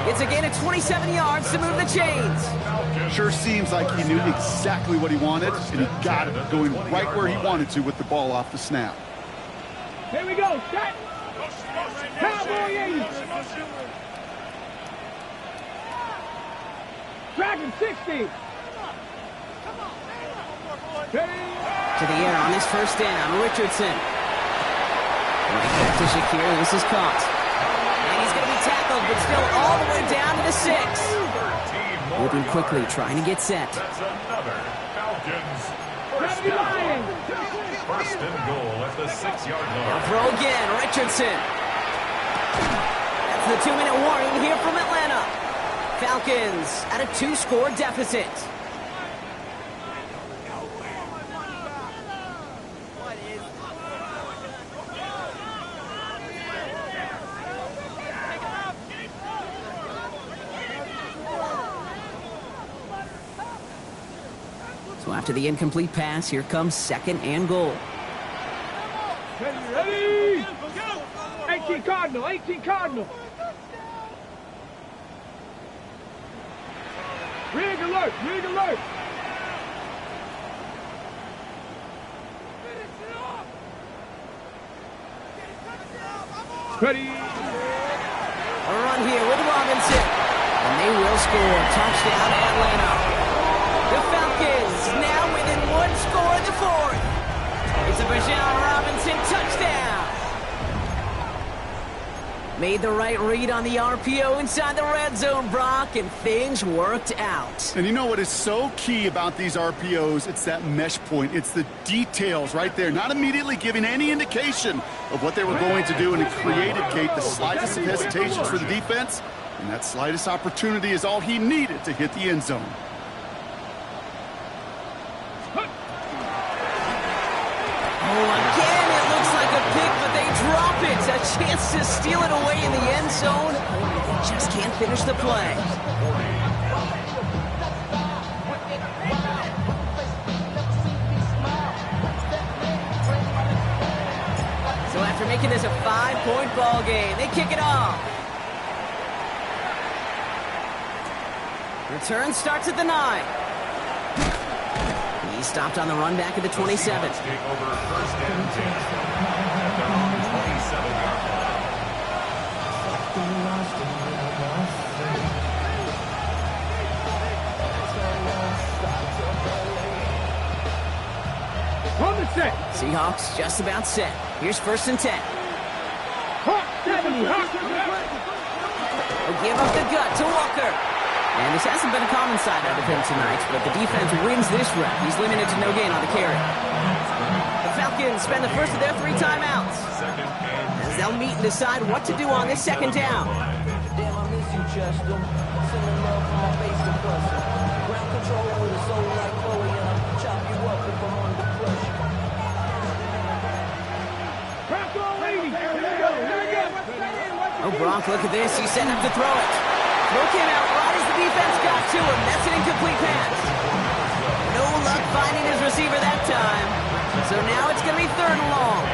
It's a gain of 27 yards to move the chains. Sure seems like he knew exactly what he wanted, and he got it going right where he wanted to with the ball off the snap. Here we go. Set. Cowboy 80. Dragon 60. To the air on this first down, Richardson. Right back to Shakir, this is caught. And he's going to be tackled, but still all the way down to the 6. Moving quickly, trying to get set. That's another Falcons first down. First and goal at the 6-yard line. Now throw again, Richardson. That's the 2-minute warning here from Atlanta. Falcons at a 2-score deficit. So after the incomplete pass, here comes 2nd and goal. Ready? 18 Cardinal, 18 Cardinal. Rig alert, rig alert. Ready? A run here with Robinson. And they will score. Touchdown, Atlanta. The Falcons now within 1 score in the 4th. It's a Bijan Robinson touchdown. Made the right read on the RPO inside the red zone, Brock, and things worked out. And you know what is so key about these RPOs? It's that mesh point. It's the details right there. Not immediately giving any indication of what they were going to do, and it created, Kate, the slightest of hesitations for the defense. And that slightest opportunity is all he needed to hit the end zone. Again, it looks like a pick, but they drop it. A chance to steal it away in the end zone. They just can't finish the play. So after making this a 5-point ball game, they kick it off. Return starts at the 9. He stopped on the run back at the 27. Take over first and 10 at their own 27-yard line. On the set. Seahawks just about set. Here's 1st and 10. Hawk 70, Hawk. Will give up the gut to Walker. And this hasn't been a common side out of him tonight, but the defense wins this rep. He's limited to no gain on the carry. The Falcons spend the first of their 3 timeouts, as they'll meet and decide what to do on this 2nd down. Damn, I miss you, Chester. Sending love from my face to pressure. Ground control with a soul like Chloe, and I'll chop you up if I'm under pressure. Crack on, lady. Here we go, here we go. Oh, Brock, look at this. He's setting up to throw it. Throw came out right as the defense got to him. That's an incomplete pass. No luck finding his receiver that time. So now it's going to be 3rd and long.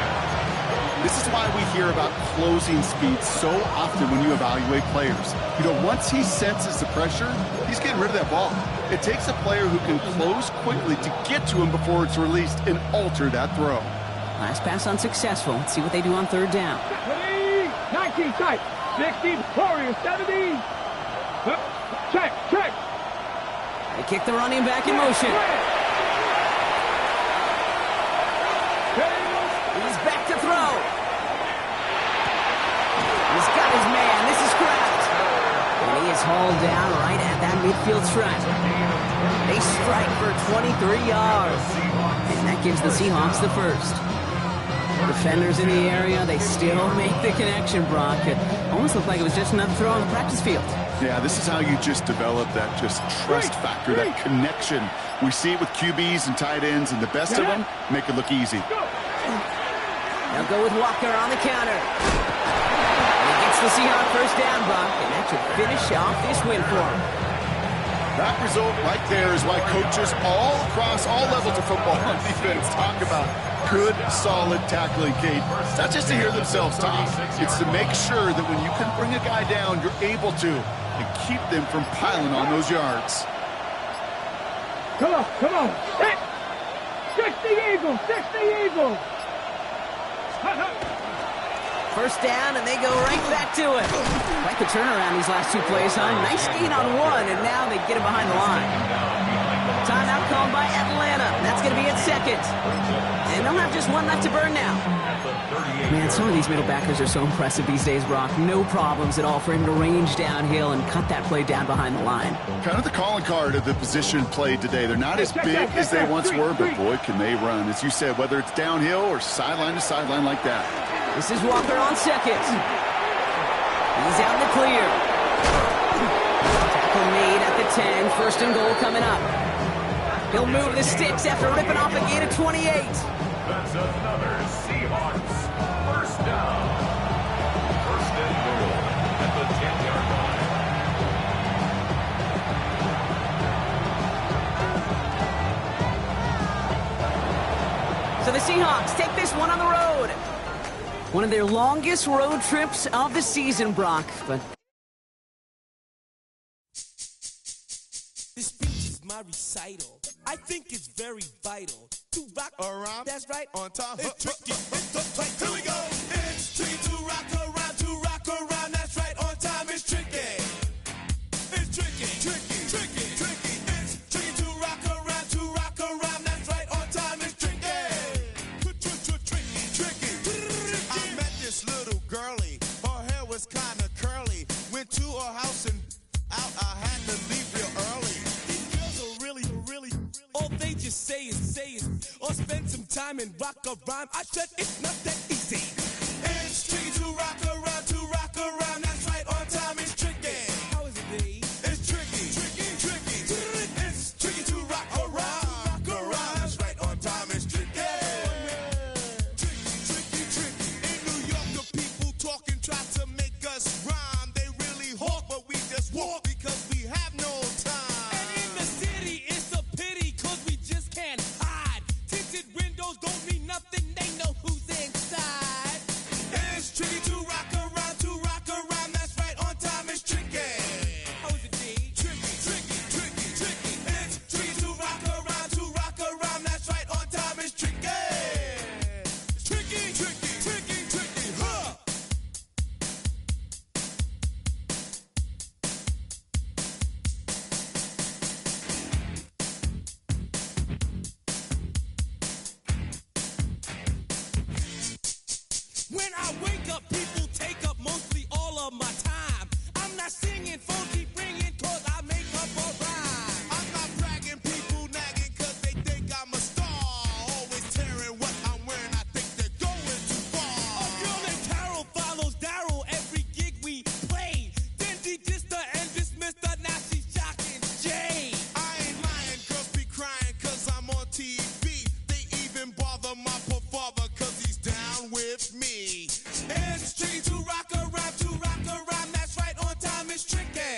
This is why we hear about closing speed so often when you evaluate players. You know, once he senses the pressure, he's getting rid of that ball. It takes a player who can close quickly to get to him before it's released and alter that throw. Last pass unsuccessful. Let's see what they do on 3rd down. 19 tight. 60, Warriors 70. Check, check. They kick the running back in motion. He's back to throw. He's got his man. This is Kraft. And he is hauled down right at that midfield stripe. They strike for 23 yards. And that gives the Seahawks the 1st. Defenders in the area, they still make the connection, Brock. It almost looked like it was just another throw on the practice field. Yeah, this is how you just develop that just trust factor, that connection. We see it with QBs and tight ends, and the best of them make it look easy. Now go with Walker on the counter. And he gets the Seahawks 1st down, Brock, and that should finish off this win for him. That result right there is why coaches all across all levels of football on defense talk about good, solid tackling, Kate. It's not just to hear themselves talk. It's to make sure that when you can bring a guy down, you're able to, and keep them from piling on those yards. Come on, come on. 60 Eagles, 60 Eagles. First down, and they go right back to it. Quite the turnaround these last two plays, huh? Nice gain on one, and now they get him behind the line. Timeout called by Atlanta. That's going to be its second. And they'll have just one left to burn now. Man, some of these middle backers are so impressive these days, Brock. No problems at all for him to range downhill and cut that play down behind the line. Kind of the calling card of the position played today. They're not as big as they once were, but boy, can they run. As you said, whether it's downhill or sideline to sideline like that. This is Walker on second. He's out in the clear. Tackle made at the 10. First and goal coming up. He'll move the sticks after ripping off a gain of 28. That's another Seahawks first down. First and goal at the 10-yard line. So the Seahawks take this one on the road. One of their longest road trips of the season, Brock. But this speech is my recital. I think it's very vital to rock around. That's right. On time. It's tricky. It's the play. Here we go. It's tricky to rock around. To rock around. That's right. On time. It's tricky. It's tricky. Tricky. Tricky. Tricky. It's tricky to rock around. To rock around. That's right. On time. It's tricky. Tricky. I met this little girlie. Her hair was kind of curly. Went to her house and out. I had to leave real early. All they just say it, or spend some time and rock a rhyme. I said it's not that easy. It's tricky to rock around, that's right, on time it's tricky. How is it, B? It's tricky, tricky, tricky. It's tricky to rock around, that's right, on time it's tricky. Tricky, tricky. In New York, the people talking try to make us rhyme. They really hawk, but we just walk because we have no time. Nothing, they know who's inside. It's tricky to rock around, that's right, on time it's tricky. How is it, D? Tricky, tricky, tricky, tricky. It's tricky to rock around, that's right, on time it's tricky. Tricky, tricky, tricky, tricky, huh? When I wake up, people take up mostly all of my time. I'm not singing, phone keep ringing, cause I make up a rhyme. I'm not bragging, people nagging, cause they think I'm a star. Always tearing what I'm wearing, I think they're going too far. A girl named Carol follows Daryl every gig we play. Then de-dissed her and dismissed her, now she's shocking Jay. I ain't lying, girls be crying, cause I'm on TV. They even bother my poor father, cause he's down with me. It's tricky to rock around, that's right, on time it's tricky.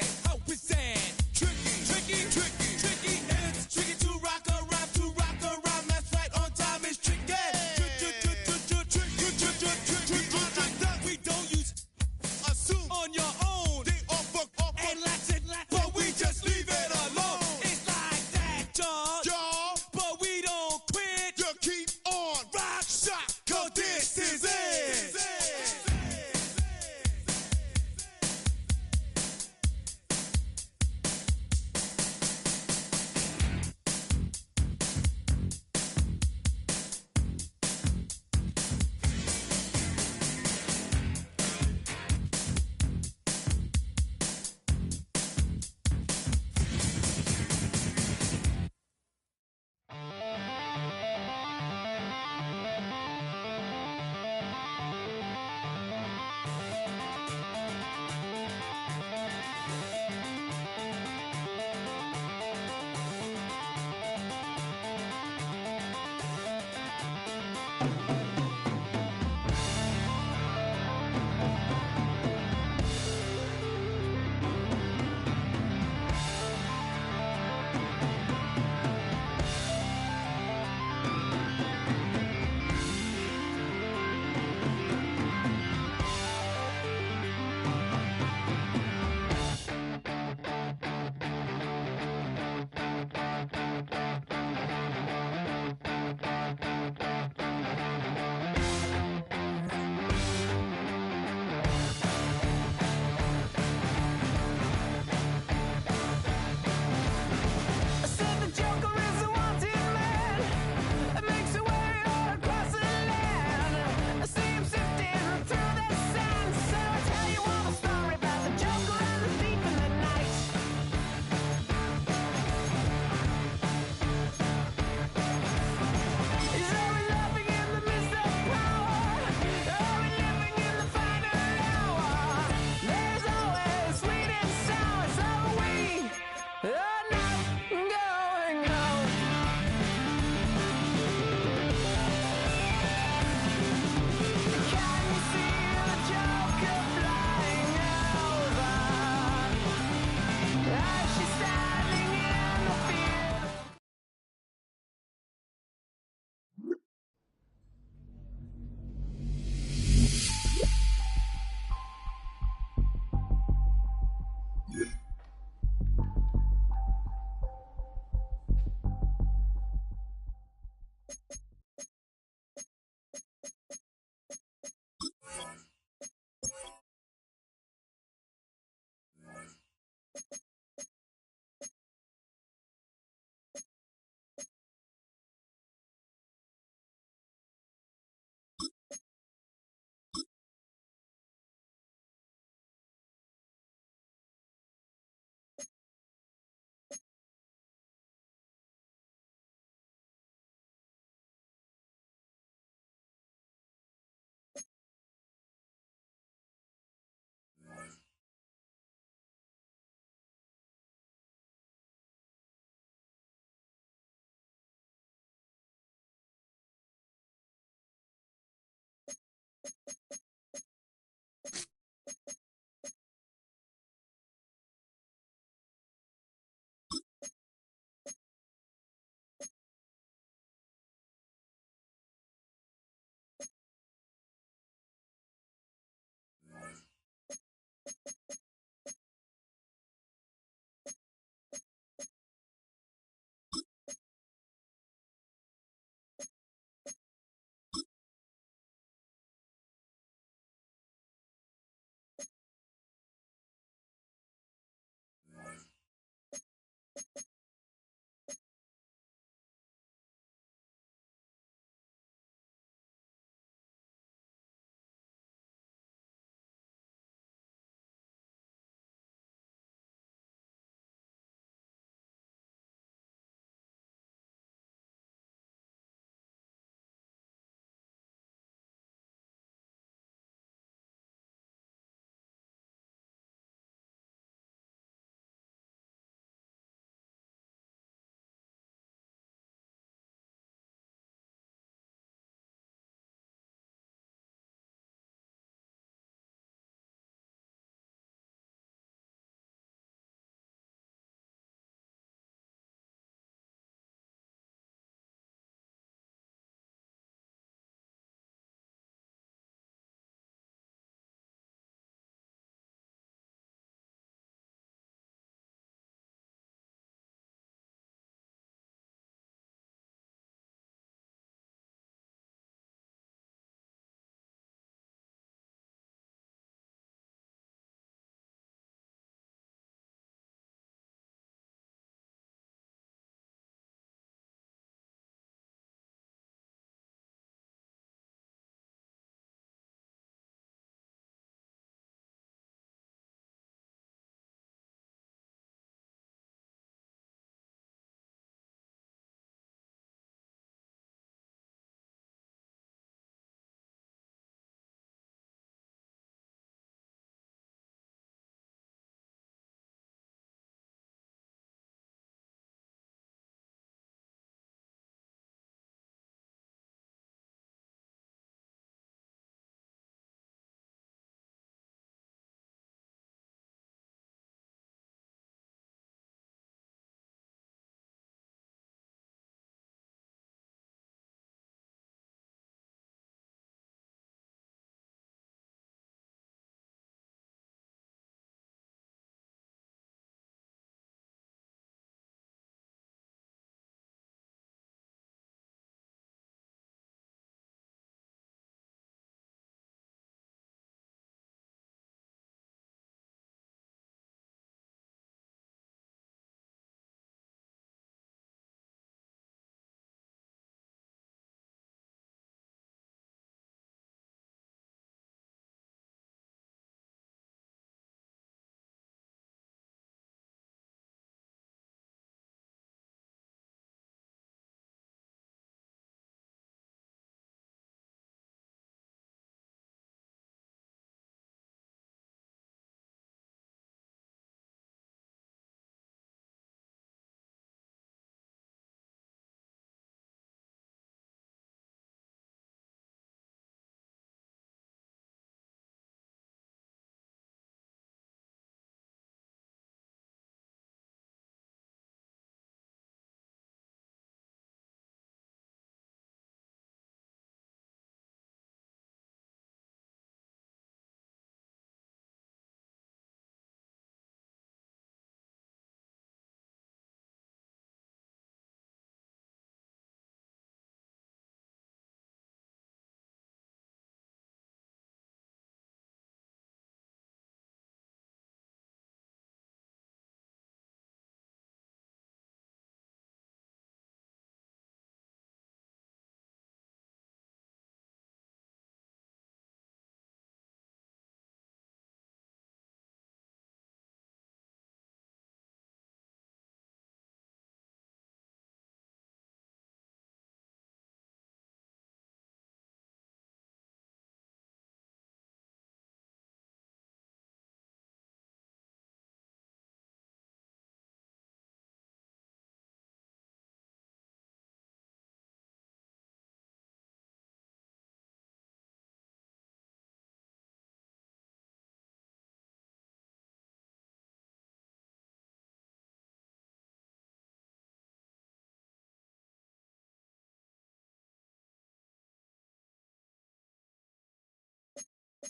You